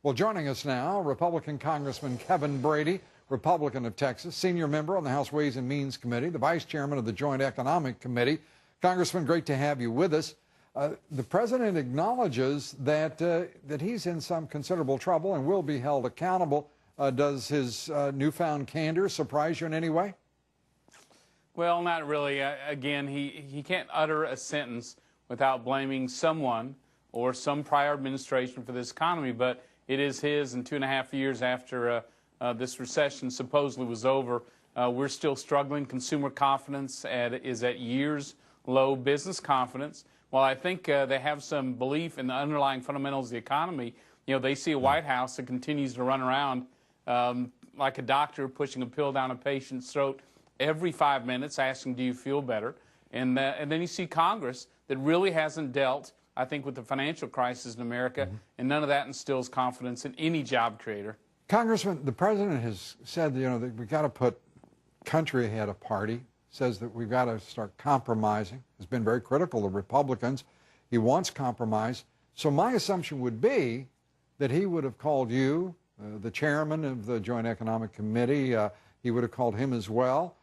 Well, joining us now, Republican Congressman Kevin Brady, Republican of Texas, senior member on the House Ways and Means Committee, the vice chairman of the Joint Economic Committee. Congressman, great to have you with us. The president acknowledges that he's in some considerable trouble and will be held accountable. Does his newfound candor surprise you in any way? Well, not really. Again, he can't utter a sentence without blaming someone or some prior administration for this economy, but it is his, and 2.5 years after this recession supposedly was over, we're still struggling. Consumer confidence is at years low. Business confidence, while I think they have some belief in the underlying fundamentals of the economy, they see a White House that continues to run around like a doctor pushing a pill down a patient's throat every 5 minutes, asking, do you feel better? And then you see Congress that really hasn't dealt, I think, with the financial crisis in America, and none of that instills confidence in any job creator. Congressman, the president has said, that we've got to put country ahead of party, says that we've got to start compromising. He's been very critical of Republicans. He wants compromise. So my assumption would be that he would have called you, the chairman of the Joint Economic Committee. He would have called him as well.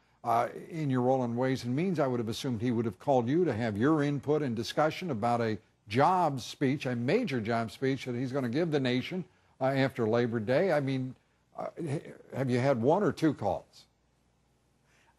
In your role in Ways and Means, I would have assumed he would have called you to have your input and discussion about a jobs speech, a major job speech that he's going to give the nation after Labor Day. I mean, have you had one or two calls?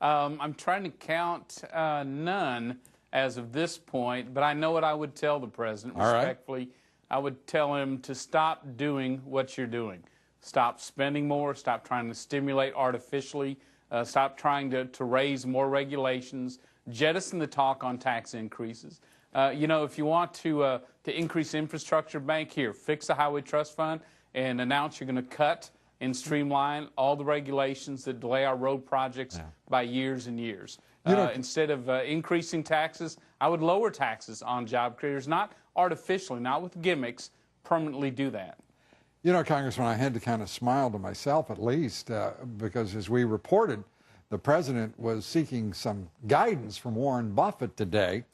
I'm trying to count none as of this point, but I know what I would tell the president respectfully. Right. I would tell him to stop doing what you're doing. Stop spending more, stop trying to stimulate artificially, stop trying to raise more regulations, jettison the talk on tax increases. If you want to increase infrastructure, bank here, fix the Highway Trust Fund, and announce you're going to cut and streamline all the regulations that delay our road projects by years and years. Instead of increasing taxes, I would lower taxes on job creators, not artificially, not with gimmicks, permanently do that. Congressman, I had to kind of smile to myself at least because as we reported, the president was seeking some guidance from Warren Buffett today.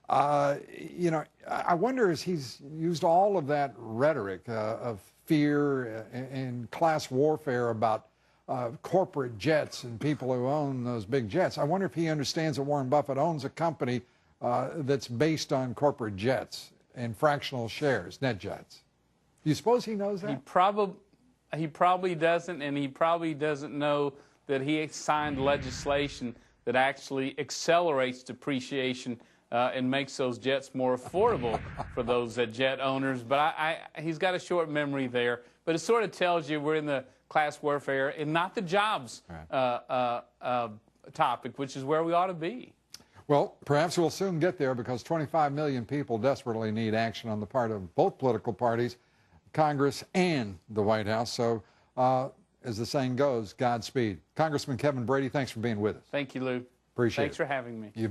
I wonder, as he's used all of that rhetoric of fear and class warfare about corporate jets and people who own those big jets, I wonder if he understands that Warren Buffett owns a company that's based on corporate jets and fractional shares, net jets. Do you suppose he knows that? He probably doesn't, and he probably doesn't know that he signed legislation that actually accelerates depreciation and makes those jets more affordable for those jet owners. But he's got a short memory there. But it sort of tells you we're in the class warfare and not the jobs topic, which is where we ought to be. Well, perhaps we'll soon get there because 25 million people desperately need action on the part of both political parties, Congress and the White House. So, as the saying goes, Godspeed. Congressman Kevin Brady, thanks for being with us. Thank you, Lou. Appreciate it. Thanks for having me. You bet.